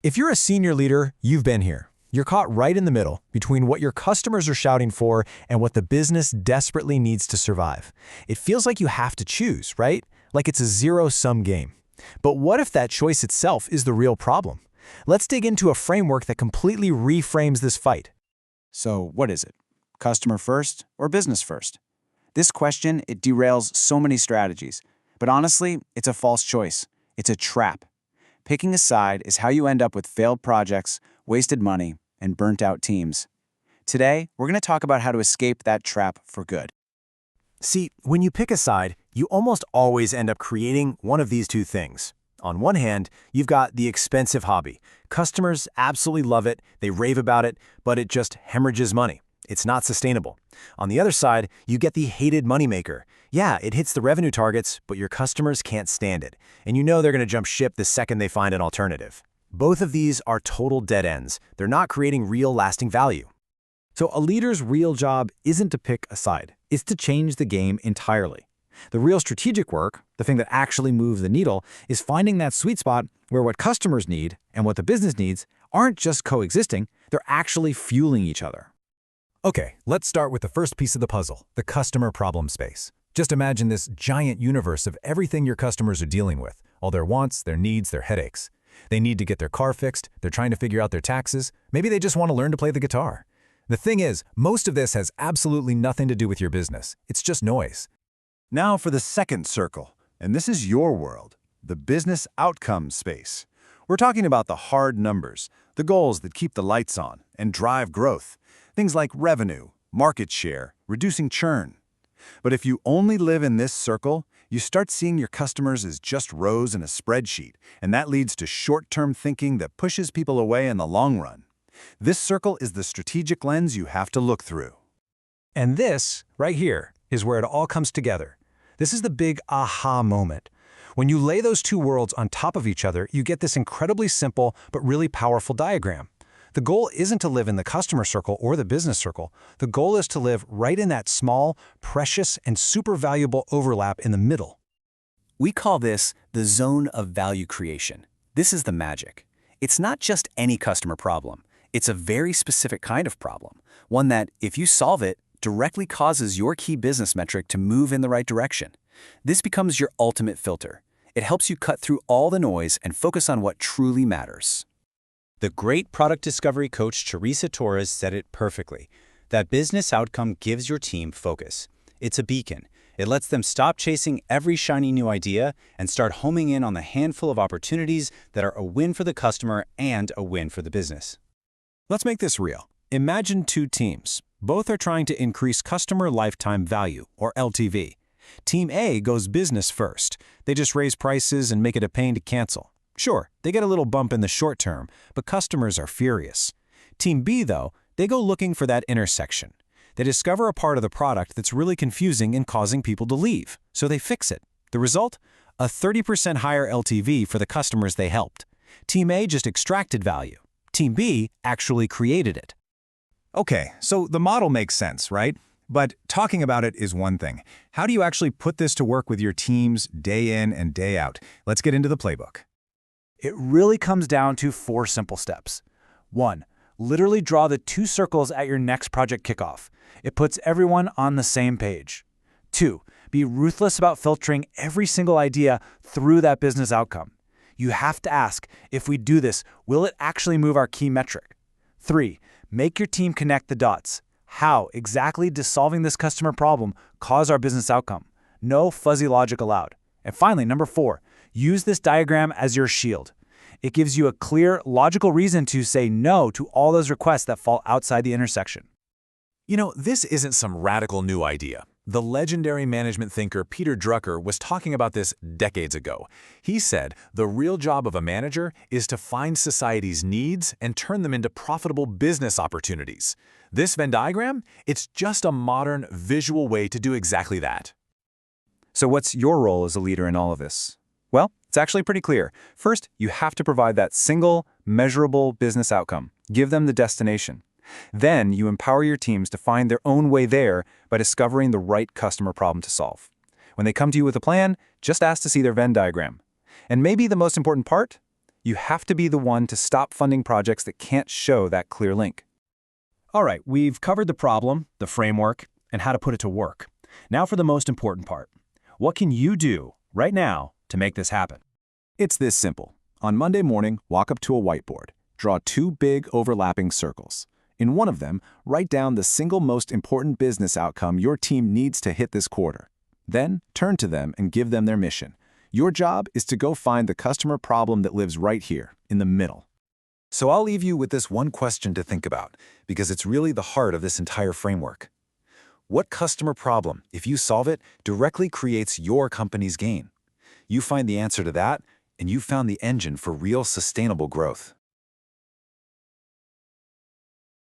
If you're a senior leader, you've been here. You're caught right in the middle between what your customers are shouting for and what the business desperately needs to survive. It feels like you have to choose, right? Like it's a zero-sum game. But what if that choice itself is the real problem? Let's dig into a framework that completely reframes this fight. So what is it? Customer first or business first? This question, it derails so many strategies. But honestly, it's a false choice. It's a trap. Picking a side is how you end up with failed projects, wasted money, and burnt-out teams. Today, we're going to talk about how to escape that trap for good. See, when you pick a side, you almost always end up creating one of these two things. On one hand, you've got the expensive hobby. Customers absolutely love it, they rave about it, but it just hemorrhages money. It's not sustainable. On the other side, you get the hated moneymaker. Yeah, it hits the revenue targets, but your customers can't stand it, and you know they're going to jump ship the second they find an alternative. Both of these are total dead ends. They're not creating real lasting value. So a leader's real job isn't to pick a side. It's to change the game entirely. The real strategic work, the thing that actually moves the needle, is finding that sweet spot where what customers need and what the business needs aren't just coexisting, they're actually fueling each other. Okay, let's start with the first piece of the puzzle, the customer problem space. Just imagine this giant universe of everything your customers are dealing with, all their wants, their needs, their headaches. They need to get their car fixed, they're trying to figure out their taxes, maybe they just want to learn to play the guitar. The thing is, most of this has absolutely nothing to do with your business. It's just noise. Now for the second circle, and this is your world, the business outcome space. We're talking about the hard numbers, the goals that keep the lights on and drive growth. Things like revenue, market share, reducing churn. But if you only live in this circle, you start seeing your customers as just rows in a spreadsheet, and that leads to short-term thinking that pushes people away in the long run. This circle is the strategic lens you have to look through. And this, right here, is where it all comes together. This is the big aha moment. When you lay those two worlds on top of each other, you get this incredibly simple but really powerful diagram. The goal isn't to live in the customer circle or the business circle. The goal is to live right in that small, precious, and super valuable overlap in the middle. We call this the zone of value creation. This is the magic. It's not just any customer problem. It's a very specific kind of problem, one that, if you solve it, directly causes your key business metric to move in the right direction. This becomes your ultimate filter. It helps you cut through all the noise and focus on what truly matters. The great product discovery coach Teresa Torres said it perfectly. That business outcome gives your team focus. It's a beacon. It lets them stop chasing every shiny new idea and start homing in on the handful of opportunities that are a win for the customer and a win for the business. Let's make this real. Imagine two teams. Both are trying to increase customer lifetime value, or LTV. Team A goes business first. They just raise prices and make it a pain to cancel. Sure, they get a little bump in the short term, but customers are furious. Team B, though, they go looking for that intersection. They discover a part of the product that's really confusing and causing people to leave, so they fix it. The result? A 30% higher LTV for the customers they helped. Team A just extracted value. Team B actually created it. Okay, so the model makes sense, right? But talking about it is one thing. How do you actually put this to work with your teams day in and day out? Let's get into the playbook. It really comes down to 4 simple steps. 1. Literally draw the 2 circles at your next project kickoff. It puts everyone on the same page. 2. Be ruthless about filtering every single idea through that business outcome. You have to ask, if we do this, will it actually move our key metric? 3. Make your team connect the dots. How exactly does solving this customer problem cause our business outcome? No fuzzy logic allowed. And finally, number 4, use this diagram as your shield. It gives you a clear, logical reason to say no to all those requests that fall outside the intersection. You know, this isn't some radical new idea. The legendary management thinker Peter Drucker was talking about this decades ago. He said the real job of a manager is to find society's needs and turn them into profitable business opportunities. This Venn diagram, it's just a modern, visual way to do exactly that. So what's your role as a leader in all of this? Well, it's actually pretty clear. First, you have to provide that single, measurable business outcome. Give them the destination. Then you empower your teams to find their own way there by discovering the right customer problem to solve. When they come to you with a plan, just ask to see their Venn diagram. And maybe the most important part, You have to be the one to stop funding projects that can't show that clear link. All right, we've covered the problem, the framework, and how to put it to work. Now for the most important part. What can you do right now to make this happen? It's this simple. On Monday morning, walk up to a whiteboard. Draw 2 big overlapping circles. In one of them, write down the single most important business outcome your team needs to hit this quarter. Then, turn to them and give them their mission. Your job is to go find the customer problem that lives right here, in the middle. So I'll leave you with this one question to think about, because it's really the heart of this entire framework. What customer problem, if you solve it, directly creates your company's gain? You find the answer to that, and you found the engine for real sustainable growth.